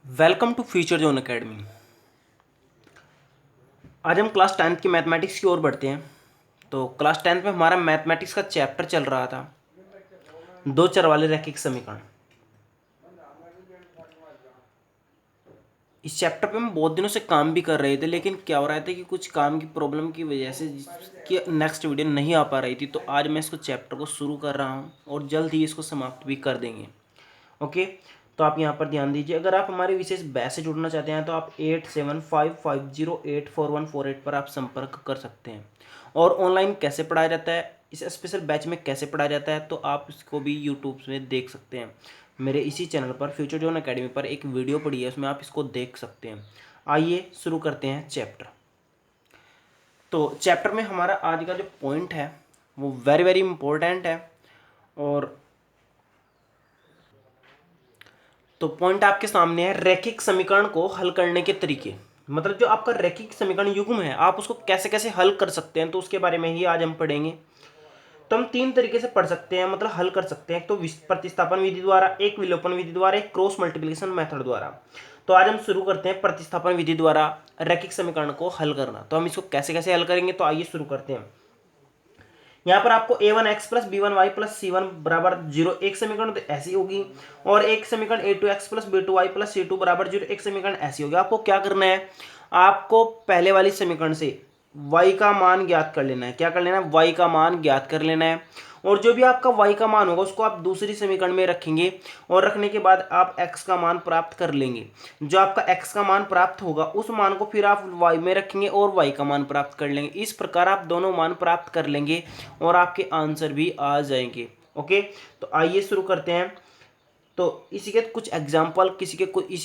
Welcome to Future Zone Academy. आज हम class 10th की मैथमेटिक्स की ओर बढ़ते हैं। तो क्लास 10th में हमारा मैथमेटिक्स का चैप्टर चल रहा था दो चर वाले रैखिक समीकरण। इस चैप्टर पे हम बहुत दिनों से काम भी कर रहे थे, लेकिन क्या हो रहा था कि कुछ काम की प्रॉब्लम की वजह से कि नेक्स्ट वीडियो नहीं आ पा रही थी। तो आज मैं इसको चैप्टर को शुरू कर रहा हूँ और जल्द ही इसको समाप्त भी कर देंगे। ओके, तो आप यहाँ पर ध्यान दीजिए। अगर आप हमारे विशेष बैच से जुड़ना चाहते हैं तो आप 8755084148 पर आप संपर्क कर सकते हैं। और ऑनलाइन कैसे पढ़ाया जाता है, इस स्पेशल बैच में कैसे पढ़ाया जाता है, तो आप इसको भी यूट्यूब में देख सकते हैं। मेरे इसी चैनल पर फ्यूचर जोन एकेडमी पर एक वीडियो पड़ी है, उसमें आप इसको देख सकते हैं। आइए शुरू करते हैं चैप्टर। तो चैप्टर में हमारा आज का जो पॉइंट है वो वेरी वेरी इंपॉर्टेंट है। और तो पॉइंट आपके सामने है, रैखिक समीकरण को हल करने के तरीके। मतलब जो आपका रैखिक समीकरण युग्म है आप उसको कैसे कैसे हल कर सकते हैं, तो उसके बारे में ही आज हम पढ़ेंगे। तो हम तीन तरीके से पढ़ सकते हैं, मतलब हल कर सकते हैं। तो प्रतिस्थापन विधि द्वारा, एक विलोपन विधि द्वारा, एक क्रॉस मल्टीप्लिकेशन मेथड द्वारा। तो आज हम शुरू करते हैं प्रतिस्थापन विधि द्वारा रैखिक समीकरण को हल करना। तो हम इसको कैसे कैसे हल करेंगे, तो आइए शुरू करते हैं। यहाँ पर आपको a1x plus b1y plus c1 बराबर 0 एक समीकरण तो ऐसी होगी, और एक समीकरण a2x plus b2y plus c2 बराबर 0 एक समीकरण ऐसी होगी। आपको क्या करना है, आपको पहले वाली समीकरण से y का मान ज्ञात कर लेना है। क्या कर लेना है, y का मान ज्ञात कर लेना है। और जो भी आपका y का मान होगा उसको आप दूसरी समीकरण में रखेंगे, और रखने के बाद आप x का मान प्राप्त कर लेंगे। जो आपका x का मान प्राप्त होगा उस मान को फिर आप y में रखेंगे और y का मान प्राप्त कर लेंगे। इस प्रकार आप दोनों मान प्राप्त कर लेंगे और आपके आंसर भी आ जाएंगे। ओके, तो आइए शुरू करते हैं। तो इसी के कुछ एग्जाम्पल, इसी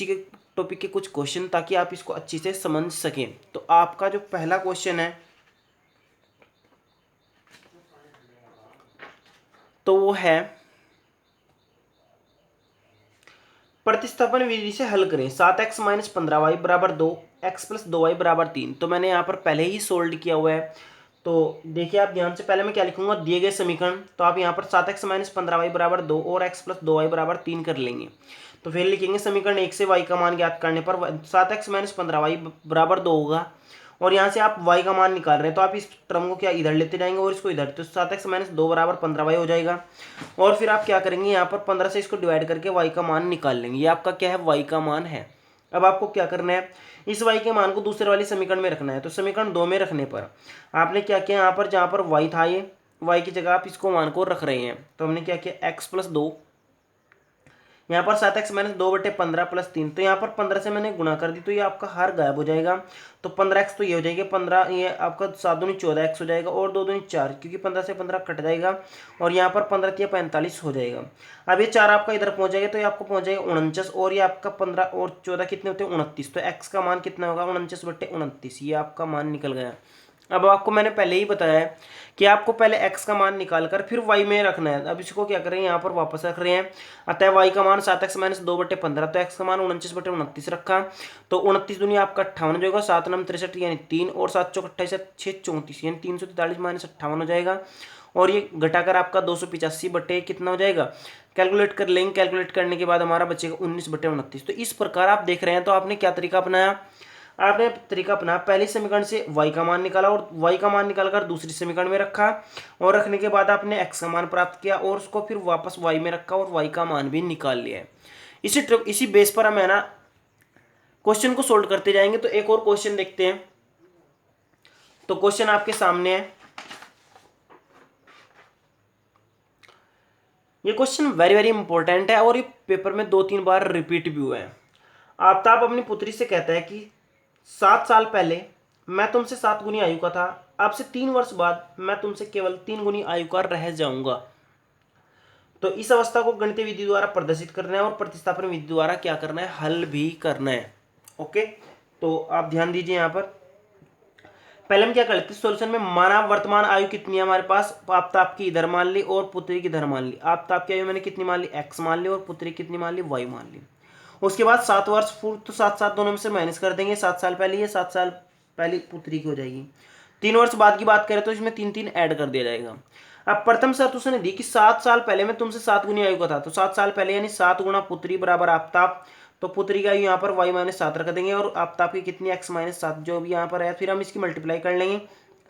के टॉपिक के कुछ क्वेश्चन, ताकि आप इसको अच्छी से समझ सकें। तो आपका जो पहला क्वेश्चन है तो वो है, प्रतिस्थापन विधि से हल करें 7x माइनस 15y बराबर 2, x प्लस 2y बराबर 3। तो मैंने यहाँ पर पहले ही सोल्व किया हुआ है। तो देखिए आप ध्यान से, पहले मैं क्या लिखूंगा, दिए गए समीकरण। तो आप यहाँ पर 7x माइनस 15y बराबर 2 और x प्लस 2y बराबर 3 कर लेंगे। तो फिर लिखेंगे समीकरण एक से y का मान ज्ञात करने पर 7x माइनस 15y बराबर 2 होगा। और यहाँ से आप y का मान निकाल रहे हैं तो आप इस टर्म को क्या इधर लेते जाएंगे और इसको इधर, तो 7x माइनस 2 बराबर 15y हो जाएगा। और फिर आप क्या करेंगे, यहाँ पर 15 से इसको डिवाइड करके y का मान निकाल लेंगे। ये आपका क्या है, y का मान है। अब आपको क्या करना है, इस y के मान को दूसरे वाली समीकरण में रखना है। तो समीकरण 2 में रखने पर आपने क्या किया, यहाँ पर जहाँ पर y था, ये y की जगह आप इसको मान को रख रहे हैं। तो हमने क्या किया, x प्लस 2, यहाँ पर 7x माइनस 2/15 प्लस 3। तो यहाँ पर 15 से मैंने गुणा कर दी, तो ये आपका हार गायब हो जाएगा। तो 15x तो ये हो जाएगा 15, ये आपका 7 दूनी 14x हो जाएगा, और 2 दूनी 4, क्योंकि 15 से 15 कट जाएगा। और यहाँ पर 15 तिया 45 हो जाएगा। अब ये 4 आपका इधर पहुंच जाएगा, तो ये आपको पहुंच जाएगा 49, और ये आपका 15 और 14 कितने होते हैं, 29। तो x का मान कितना होगा, 49/29। ये आपका मान निकल गया। अब आपको मैंने पहले ही बताया है कि आपको पहले x का मान निकाल कर फिर y में रखना है। अब इसको क्या करें, यहाँ पर वापस रख रहे हैं। अतः y का मान 7x माइनस 2/15, तो x का मान 49/29 रखा। तो 29 दुनिया आपका 58 हो जाएगा, 7 9 63 यानी 3, और 7 चौक 28 6 34 यानी 343 माइनस 58 हो जाएगा। और ये घटाकर आपका 285 बटे कितना हो जाएगा, कैलकुलेट कर लेंगे। कैलकुलेट करने के बाद हमारा बचेगा 19/29। तो इस प्रकार आप देख रहे हैं। तो आपने क्या तरीका अपनाया, आपने तरीका अपना, पहले समीकरण से y का मान निकाला और y का मान निकालकर दूसरी समीकरण में रखा, और रखने के बाद आपने x का मान प्राप्त किया और उसको फिर वापस y में रखा और y का मान भी निकाल लिया है। इसी बेस पर हम है ना क्वेश्चन को सोल्व करते जाएंगे। तो एक और क्वेश्चन देखते हैं। तो क्वेश्चन आपके सामने है। ये क्वेश्चन वेरी वेरी इंपॉर्टेंट है और ये पेपर में 2-3 बार रिपीट भी हुआ है। आफ्ताब अपनी पुत्री से कहता है कि 7 साल पहले मैं तुमसे 7 गुनी आयु का था, अब से 3 वर्ष बाद मैं तुमसे केवल 3 गुनी आयु का रह जाऊंगा। तो इस अवस्था को गणितीय विधि द्वारा प्रदर्शित करना है और प्रतिस्थापन विधि द्वारा क्या करना है, हल भी करना है। ओके, तो आप ध्यान दीजिए। यहाँ पर पहले हम क्या कर लेते हैं, सॉल्यूशन में माना वर्तमान आयु कितनी है हमारे पास, आफ्ताब की इधर मान ली और पुत्री की इधर मान ली। आफ्ताब की आयु मैंने कितनी मान ली, x मान ली, और पुत्री कितनी मान ली, y मान ली। उसके बाद 7 वर्ष पूर्व, तो 7 दोनों में से माइनस कर देंगे। 7 साल पहले ये 7 साल पहले पुत्री की हो जाएगी। 3 वर्ष बाद की बात करें तो इसमें 3 3 ऐड कर दिया जाएगा। अब प्रथम शर्त उसने दी कि 7 साल पहले मैं तुमसे 7 गुनी आयु का था, तो 7 साल पहले यानी 7 गुणा पुत्री बराबर आफ्ताब, तो पुत्री का आयु यहाँ पर y-7 रख देंगे और आफ्ताब की कितनी x-7 जो भी यहाँ पर है, फिर हम इसकी मल्टीप्लाई कर लेंगे,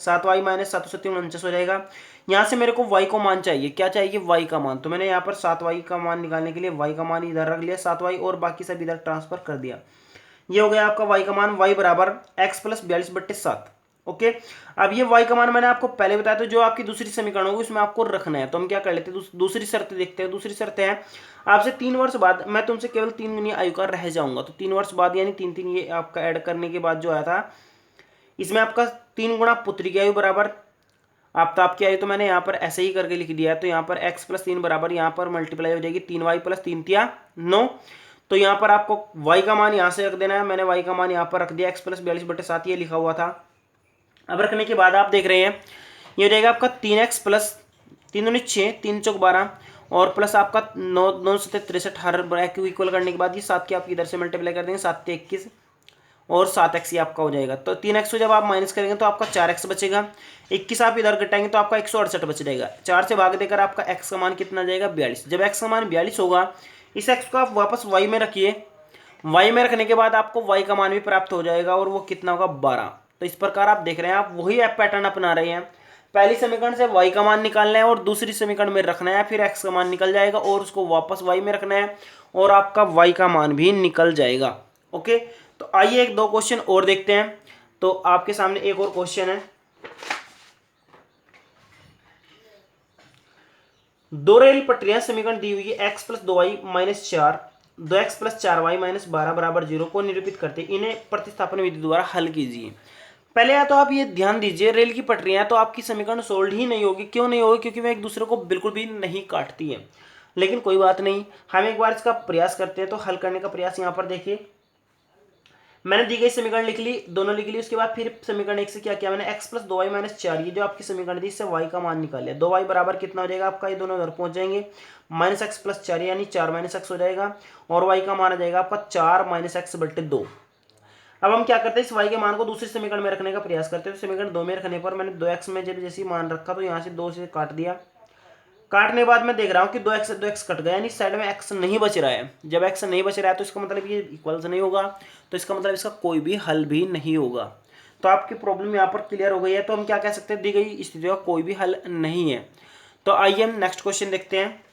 7y-7 से 49 हो जाएगा। यहाँ से मेरे को y को मान चाहिए, क्या चाहिए, y का मान, तो मैंने यहाँ पर 7y का मान निकालने के लिए y का मान इधर रख लिया 7y और बाकी सब इधर ट्रांसफर कर दिया। ये हो गया आपका y का मान, y बराबर x प्लस 42/7। ओके, अब ये y का मान मैंने आपको पहले बताया, तो जो आपकी दूसरी समीकरण होगी उसमें आपको रखना है, तो हम क्या कर लेते हैं, दूसरी शर्त देखते हैं। दूसरी शर्त है आपसे 3 वर्ष बाद मैं तुमसे केवल 3 गुनी आयु का रह जाऊंगा, तो 3 वर्ष बाद यानी 3 ये आपका ऐड करने के बाद जो आया था, इसमें आपका 3 गुणा पुत्री की आयु बराबर आफ्ताब की आयु, तो मैंने यहाँ पर ऐसे ही करके लिख दिया है, तो यहाँ पर x+3 बराबर यहाँ पर मल्टीप्लाई हो जाएगी 3y + 3×9, तो यहाँ पर आपको y का मान यहाँ से रख देना है, मैंने y का मान यहाँ पर रख दिया x + 42/7 ये लिखा हुआ था। अब रखने के बाद आप देख रहे हैं ये हो जाएगा आपका 3x + 3 दूनी 6, 3 चौक 12 और प्लस आपका 9 7 63 हर ब्रैकेट को इक्वल करने के बाद ये 7 की आप इधर से मल्टीप्लाई कर देंगे, 7 × 21 और 7x ये आपका हो जाएगा। तो 3x को जब आप माइनस करेंगे तो आपका 4x बचेगा, 21 आप इधर घटाएंगे तो आपका 168 बच जाएगा, 4 से भाग देकर आपका x का मान कितना जाएगा, 42। जब x का मान 42 होगा, इस x को आप वापस y में रखिए, y में रखने के बाद आपको y का मान भी प्राप्त हो जाएगा और वो कितना होगा, 12। तो इस प्रकार आप देख रहे हैं, आप वही पैटर्न अपना रहे हैं, पहली समीकरण से y का मान निकालना है और दूसरी समीकरण में रखना है, फिर x का मान निकल जाएगा और उसको वापस y में रखना है और आपका y का मान भी निकल जाएगा। ओके, तो आइए एक दो क्वेश्चन और देखते हैं। तो आपके सामने एक और क्वेश्चन है, दो रेल पटरियां समीकरण दी हुई है x + 2y-4 2x + 4y - 12 = 0 को निरूपित करते इन्हें प्रतिस्थापन विधि द्वारा हल कीजिए। पहले या तो आप ये ध्यान दीजिए, रेल की पटरियां तो आपकी समीकरण सोल्व ही नहीं होगी, क्यों नहीं होगी, क्योंकि वे एक दूसरे को बिल्कुल भी नहीं काटती है। लेकिन कोई बात नहीं, हम एक बार इसका प्रयास करते हैं। तो हल करने का प्रयास यहाँ पर देखिए, मैंने दी गई समीकरण लिख ली, दोनों लिख ली, उसके बाद फिर समीकरण एक से क्या किया मैंने, x + 2y - 4 ये जो आपकी समीकरण थी इससे y का मान निकाल लिया, 2y बराबर कितना हो जाएगा आपका, ये दोनों उधर पहुंच जाएंगे, -x + 4 यानी 4 - x हो जाएगा और y का मान आ जाएगा आपका 4 - x/2। अब हम क्या करते हैं, इस y के मान को दूसरी समीकरण में रखने का प्रयास करते हैं। तो समीकरण 2 में रखने पर मैंने 2x में जब जैसे मान रखा तो यहाँ से 2 से काट दिया, काटने के बाद मैं देख रहा हूँ कि 2x कट गया, यानी साइड में x नहीं बच रहा है। जब x नहीं बच रहा है तो इसका मतलब ये इक्वल्स नहीं होगा, तो इसका मतलब इसका कोई भी हल भी नहीं होगा। तो आपकी प्रॉब्लम यहाँ पर क्लियर हो गई है। तो हम क्या कह सकते हैं, दी गई स्थिति का कोई भी हल नहीं है। तो आइए हम नेक्स्ट क्वेश्चन देखते हैं।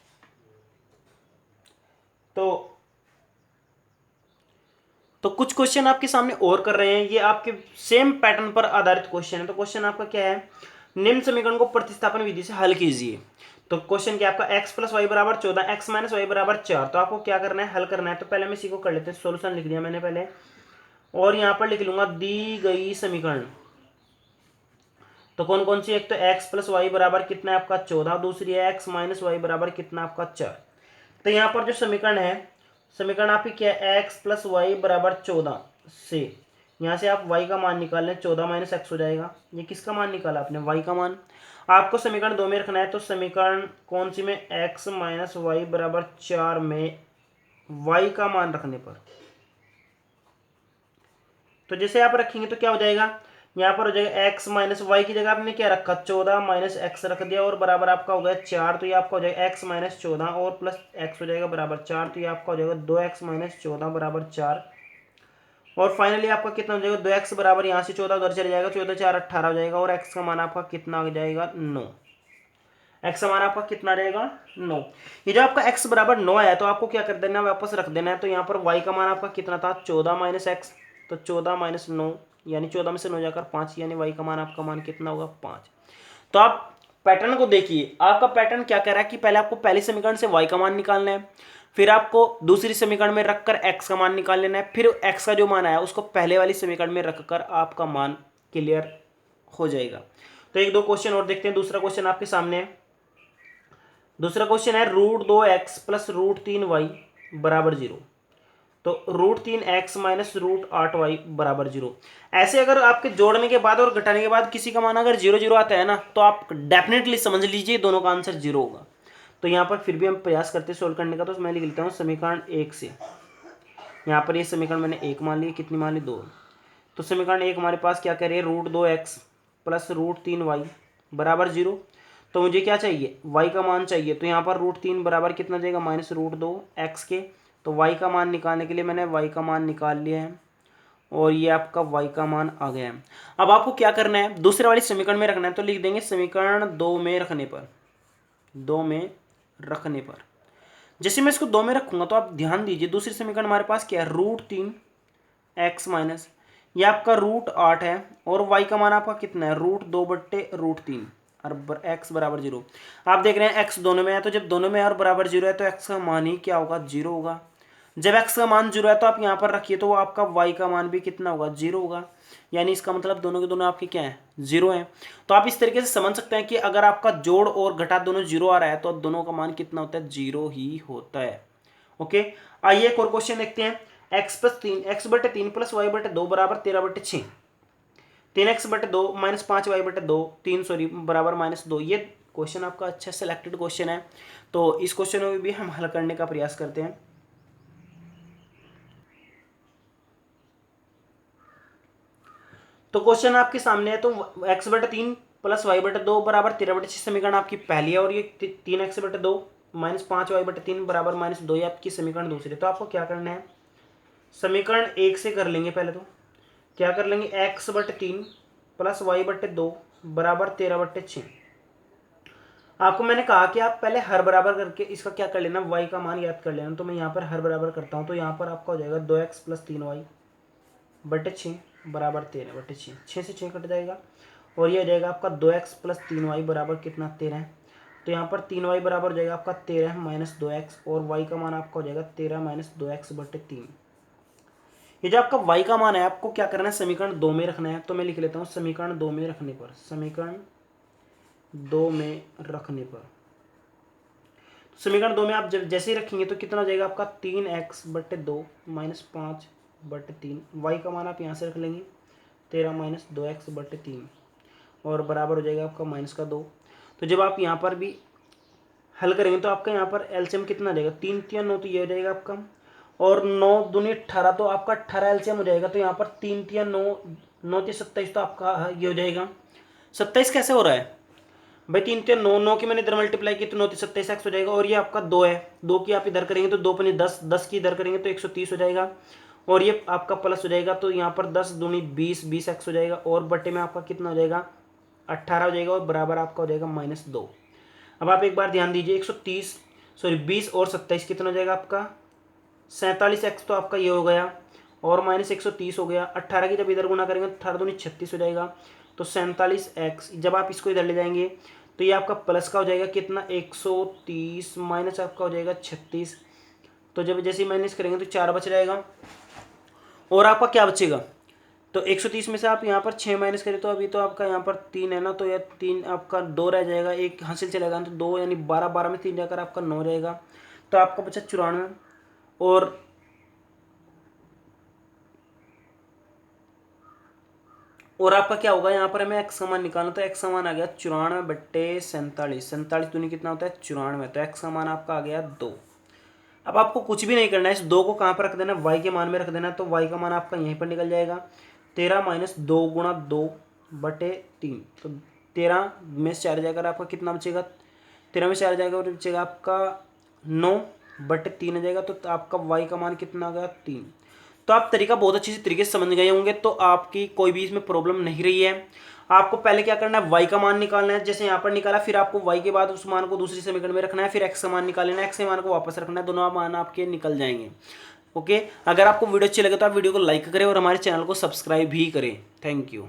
तो कुछ क्वेश्चन आपके सामने और कर रहे हैं, ये आपके सेम पैटर्न पर आधारित क्वेश्चन है। तो क्वेश्चन आपका क्या है, निम्न समीकरण को प्रतिस्थापन विधि से हल कीजिए। तो क्वेश्चन क्या आपका x + y = 14 x - y = 4। तो आपको क्या करना है, हल करना है। तो पहले मैं इसी को कर लेते हैं, सॉल्यूशन लिख दिया मैंने पहले और यहाँ पर लिख लूंगा दी गई समीकरण। तो कौन कौन सी, एक तो x + y बराबर कितना है आपका 14, दूसरी है x - y बराबर कितना आपका 4। तो यहाँ पर जो समीकरण है, समीकरण आपकी क्या है, x + y = 14 से यहाँ से आप y का मान निकाल लें, 14 - x हो जाएगा। ये किसका मान निकाला आपने, y का मान। आपको समीकरण 2 में रखना है, तो समीकरण कौन सी में, x - y = 4 में y का मान रखने पर, तो जैसे आप रखेंगे तो क्या हो जाएगा, यहाँ पर हो जाएगा x - y की जगह आपने क्या रखा, 14 - x रख दिया और बराबर आपका हो गया 4। तो ये आपका हो जाएगा x - 14 और प्लस x हो जाएगा बराबर 4। तो ये आपका हो जाएगा 2x - 14 बराबर 4। और फाइनली आपका कितना हो जाएगा, 2x बराबर यहाँ से 14 उधर चले जाएगा, 14 4 18 हो जाएगा और x का मान आपका कितना आ जाएगा, 9। x का मान आपका कितना आ जाएगा, 9। ये जो आपका x बराबर 9 आया, तो आपको क्या कर देना है, वापस रख देना है। तो यहाँ पर y का मान आपका कितना था, 14 - x, तो 14 - 9 यानी 14 में से 9 जाकर 5, यानी y का मान आपका मान कितना होगा, 5। तो आप पैटर्न को देखिए, आपका पैटर्न क्या कह रहा है कि पहले आपको पहली समीकरण से y का मान निकालना है, फिर आपको दूसरी समीकरण में रखकर x का मान निकाल लेना है, फिर x का जो मान आया उसको पहले वाली समीकरण में रखकर आपका मान क्लियर हो जाएगा। तो एक दो क्वेश्चन और देखते हैं। दूसरा क्वेश्चन आपके सामने है, दूसरा क्वेश्चन है √2x + √3y = 0। तो √3x - √8y = 0। ऐसे अगर आपके जोड़ने के बाद और घटाने के बाद किसी का मान अगर 0 0 आता है ना, तो आप डेफिनेटली समझ लीजिए दोनों का आंसर 0 होगा। तो यहाँ पर फिर भी हम प्रयास करते हैं सोल्व करने का। तो मैं लिख लेता हूँ समीकरण 1 से, यहाँ पर ये समीकरण मैंने 1 मान ली, कितनी मान ली, 2। तो समीकरण 1 हमारे पास क्या कह रही है, √2x + √3y = 0। तो मुझे क्या चाहिए, y का मान चाहिए। तो यहाँ पर √3 बराबर कितना जाएगा, -√2 x के। तो y का मान निकालने के लिए मैंने y का मान निकाल लिया है और ये आपका y का मान आ गया है। अब आपको क्या करना है, दूसरे वाली समीकरण में रखना है। तो लिख देंगे समीकरण 2 में रखने पर, 2 में रखने पर जैसे मैं इसको 2 में रखूंगा तो आप ध्यान दीजिए दूसरी समीकरण हमारे पास क्या है, √3 x माइनस ये आपका √8 है और y का मान आपका कितना है, √2/√3 और x बराबर 0। आप देख रहे हैं x दोनों में है, तो जब दोनों में है और बराबर 0 है तो x का मान ही क्या होगा, 0 होगा। जब x का मान 0 है तो आप यहाँ पर रखिए तो वो आपका y का मान भी कितना होगा, 0 होगा। यानी इसका मतलब दोनों के दोनों आपके क्या है, 0 है। तो आप इस तरीके से समझ सकते हैं कि अगर आपका जोड़ और घटा दोनों 0 आ रहा है तो दोनों का मान कितना होता है, 0 ही होता है। ओके, आइए एक और क्वेश्चन देखते हैं। x+3 प्लस y/2 बराबर 13/6, 3x/2 माइनस 5y/2 बराबर -2। ये क्वेश्चन आपका अच्छा सिलेक्टेड क्वेश्चन है, तो इस क्वेश्चन में भी हम हल करने का प्रयास करते हैं। तो क्वेश्चन आपके सामने है, तो x/3 प्लस y/2 बराबर 13/6 समीकरण आपकी पहली है और ये 3x/2 माइनस 5y/3 बराबर -2 ये आपकी समीकरण दूसरी। तो आपको क्या करना है, समीकरण 1 से कर लेंगे। पहले तो क्या कर लेंगे, x/3 प्लस y/2 बराबर 13/6। आपको मैंने कहा कि आप पहले हर बराबर करके इसका क्या कर लेना, y का मान याद कर लेना। तो मैं यहाँ पर हर बराबर करता हूँ, तो यहाँ पर आपका हो जाएगा 2x प्लस 3y/6 बराबर 13/6, 6 से 6 कट जाएगा और ये हो जाएगा आपका 2x प्लस 3y बराबर कितना, 13 है। तो यहाँ पर 3y बराबर हो जाएगा आपका 13 माइनस 2x और y का मान आपका हो जाएगा 13 माइनस 2x/3। ये जो आपका y का मान है आपको क्या करना है, समीकरण 2 में रखना है। तो मैं लिख लेता हूँ समीकरण 2 में रखने पर, समीकरण 2 में रखने पर समीकरण 2 में आप जब जैसे ही रखेंगे तो कितना हो जाएगा आपका 3x/2 माइनस 5/3। y का मान आप यहाँ से रख लेंगे 13 माइनस 2x/3 और बराबर हो जाएगा आपका -2। तो जब आप यहाँ पर भी हल करेंगे तो आपका यहाँ पर एलसीएम कितना आ जाएगा, 3 3 9 तो ये हो जाएगा आपका, और 9 दूनी 18 तो आपका 18 एलसीएम हो जाएगा। तो यहाँ पर 3 3 9 9 3 27 तो आपका ये हो जाएगा। 27 कैसे हो रहा है भाई, 3 3 9 9 की मैंने इधर मल्टीप्लाई की तो 9 3 27 एक्स हो जाएगा। और ये आपका 2 है, 2 की आप इधर करेंगे तो 2 पनी 10, 10 की इधर करेंगे तो 130 हो जाएगा और ये आपका प्लस हो जाएगा। तो यहाँ पर 10 दूनी 20, 20 एक्स हो जाएगा और बट्टे में आपका कितना हो जाएगा, 18 हो जाएगा और बराबर आपका हो जाएगा -2। अब आप एक बार ध्यान दीजिए, 20 और 27 कितना हो जाएगा आपका 47 एक्स, तो आपका ये हो गया और -130 हो गया। 18 की जब इधर गुना करेंगे तो 18 दूनी 36 हो जाएगा। तो 47 एक्स जब आप इसको इधर ले जाएंगे तो ये आपका प्लस का हो जाएगा कितना, 130 माइनस आपका हो जाएगा 36। तो जब जैसे ही माइनस करेंगे तो 4 बच जाएगा और आपका क्या बचेगा, तो 130 में से आप यहाँ पर 6 माइनस करें तो अभी तो आपका यहाँ पर 3 है ना, तो यह 3 आपका 2 रह जाएगा, एक हासिल चलेगा तो 2 यानी 12, 12 में 3 जाकर आपका 9 रहेगा। तो आपका बचा 94 और आपका क्या होगा, यहाँ पर हमें एक्स का मान निकालना, तो एक्स का मान आ गया 94/47, 47 दूनी कितना होता है 94, तो एक्स का मान आपका आ गया 2। अब आपको कुछ भी नहीं करना है, इस 2 को कहाँ पर रख देना, y के मान में रख देना। तो y का मान आपका यहीं पर निकल जाएगा, 13 माइनस 2 गुणा 2/3। तो 13 में से 4 जाकर आपका कितना बचेगा, 13 में 4 जाएगा और बचेगा आपका 9/3 आ जाएगा। तो आपका y का मान कितना आ गया, 3। तो आप तरीका बहुत अच्छी तरीके से समझ गए होंगे, तो आपकी कोई भी इसमें प्रॉब्लम नहीं रही है। आपको पहले क्या करना है, y का मान निकालना है, जैसे यहाँ पर निकाला, फिर आपको y के बाद उस मान को दूसरी समीकरण में रखना है, फिर x का मान निकाल लेना है, x के मान को वापस रखना है, दोनों मान आपके निकल जाएंगे। ओके, अगर आपको वीडियो अच्छी लगे तो आप वीडियो को लाइक करें और हमारे चैनल को सब्सक्राइब भी करें। Thank you.